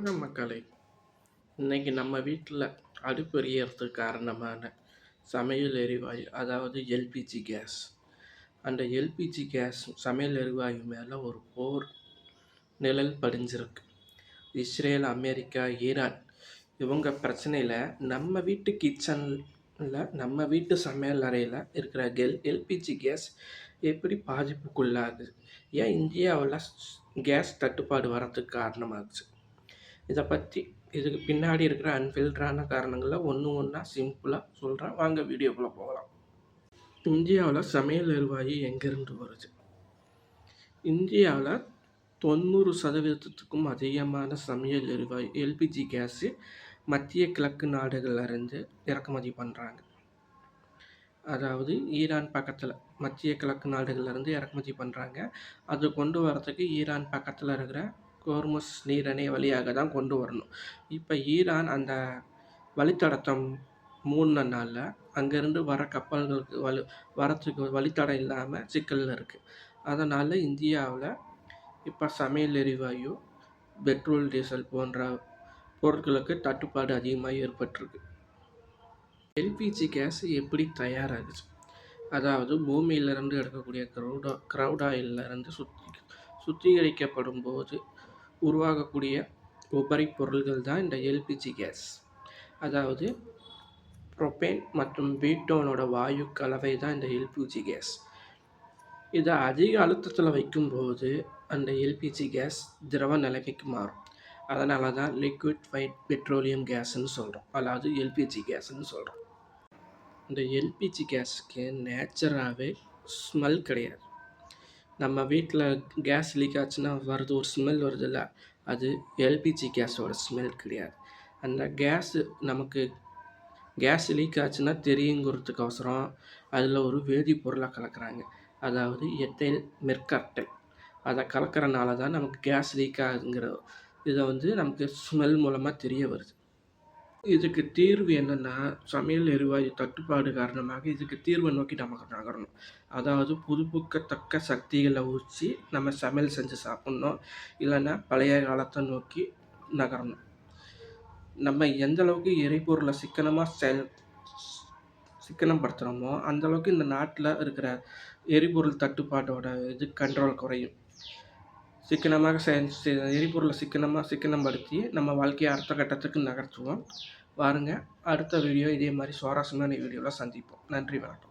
வணக்கம் மக்களே. இன்னைக்கு நம்ம வீட்டில் அடுப்பு எரியறதுக்கு காரணமான சமையல் எரிவாயு, அதாவது எல்பிஜி கேஸ். அந்த எல்பிஜி கேஸ் சமையல் எரிவாயு மேலே ஒரு போர் நிழல் படிஞ்சிருக்கு. இஸ்ரேல், அமெரிக்கா, ஈரான் இவங்க பிரச்சனையில் நம்ம வீட்டு கிச்சனில், நம்ம வீட்டு சமையல் அறையில் இருக்கிற எல்பிஜி கேஸ் எப்படி பாதிப்புக்குள்ளாகுது, ஏன் இந்தியாவில் கேஸ் தட்டுப்பாடு வரத்துக்கு காரணமாகுச்சு, இதை பற்றி இதுக்கு பின்னாடி இருக்கிற அன்ஃபில்டரான காரணங்களை ஒன்று ஒன்றா சிம்பிளாக சொல்கிறேன். வாங்க வீடியோக்குள்ளே போகலாம். இந்தியாவில் சமையல் எரிவாயு எங்கேருந்து வருது? இந்தியாவில் 90% அதிகமான சமையல் எரிவாயு எல்பிஜி கேஸு மத்திய கிழக்கு நாடுகள்லேருந்து இறக்குமதி பண்ணுறாங்க. அதாவது ஈரான் பக்கத்தில் மத்திய கிழக்கு நாடுகள்லேருந்து இறக்குமதி பண்ணுறாங்க. அது கொண்டு வரத்துக்கு ஈரான் பக்கத்தில் இருக்கிற ஹோர்முஸ் நீரிணை வழியாக தான் கொண்டு வரணும். இப்போ ஈரான் அந்த வழித்தடத்தை மூடினனால அங்கேருந்து வர கப்பல்களுக்கு வரத்துக்கு வழித்தடம் இல்லாமல் சிக்கலில் இருக்குது. அதனால் இந்தியாவில் இப்போ சமையல் எரிவாயு, பெட்ரோல், டீசல் போன்ற பொருட்களுக்கு தட்டுப்பாடு அதிகமாக ஏற்பட்டிருக்கு. எல்பிஜி கேஸ் எப்படி தயாராகுச்சு? அதாவது பூமியிலிருந்து எடுக்கக்கூடிய க்ரௌட் ஆயிலிருந்து சுத்திகரிக்கப்படும் போது உருவாகக்கூடிய உபரி பொருள்கள் தான் இந்த எல்பிஜி கேஸ். அதாவது புரோபேன் மற்றும் பீட்டோனோட வாயு கலவை தான் இந்த எல்பிஜி கேஸ். இதை அதிக அழுத்தத்தில் வைக்கும்போது அந்த எல்பிஜி கேஸ் திரவ நிலைமைக்கு மாறும். அதனால தான் லிக்விஃபைட் பெட்ரோலியம் கேஸ்ன்னு சொல்கிறோம், அதாவது எல்பிஜி கேஸ்ன்னு சொல்கிறோம். இந்த எல்பிஜி கேஸுக்கு நேச்சராகவே ஸ்மெல் கிடையாது. நம்ம வீட்டில் கேஸ் லீக் ஆச்சுன்னா வருது, ஒரு ஸ்மெல் வருதுல்ல, அது எல்பிஜி கேஸோட ஸ்மெல் கிடையாது. அந்த நமக்கு கேஸ் லீக் ஆச்சுன்னா தெரியுங்கிறதுக்கோசரம் அதில் ஒரு வேதிப்பொருளை கலக்கிறாங்க, அதாவது எத்தைல் மெர்கப்டைல். அதை கலக்கிறனால தான் நமக்கு கேஸ் லீக் ஆகுதுங்கிற இதை நமக்கு ஸ்மெல் மூலமாக தெரிய வருது. இதுக்கு தீர்வு என்னென்னா, சமையல் எரிவாயு தட்டுப்பாடு காரணமாக இதுக்கு தீர்வை நோக்கி நமக்கு நகரணும். அதாவது புதுப்பிக்கத்தக்க சக்திகளை ஊற்றி நம்ம சமையல் செஞ்சு சாப்பிட்ணும், இல்லைன்னா பழைய காலத்தை நோக்கி நகரணும். நம்ம எந்தளவுக்கு எரிபொருளை சிக்கனப்படுத்துகிறோமோ அந்தளவுக்கு இந்த நாட்டில் இருக்கிற எரிபொருள் தட்டுப்பாட்டோட கண்ட்ரோல் குறையும். எரிபொருளை சிக்கனப்படுத்தி நம்ம வாழ்க்கையை அடுத்த கட்டத்துக்கு நகர்த்துவோம். வாருங்க, அடுத்த வீடியோ இதே மாதிரி சுவாரஸ்யமான வீடியோவில் சந்திப்போம். நன்றி, வணக்கம்.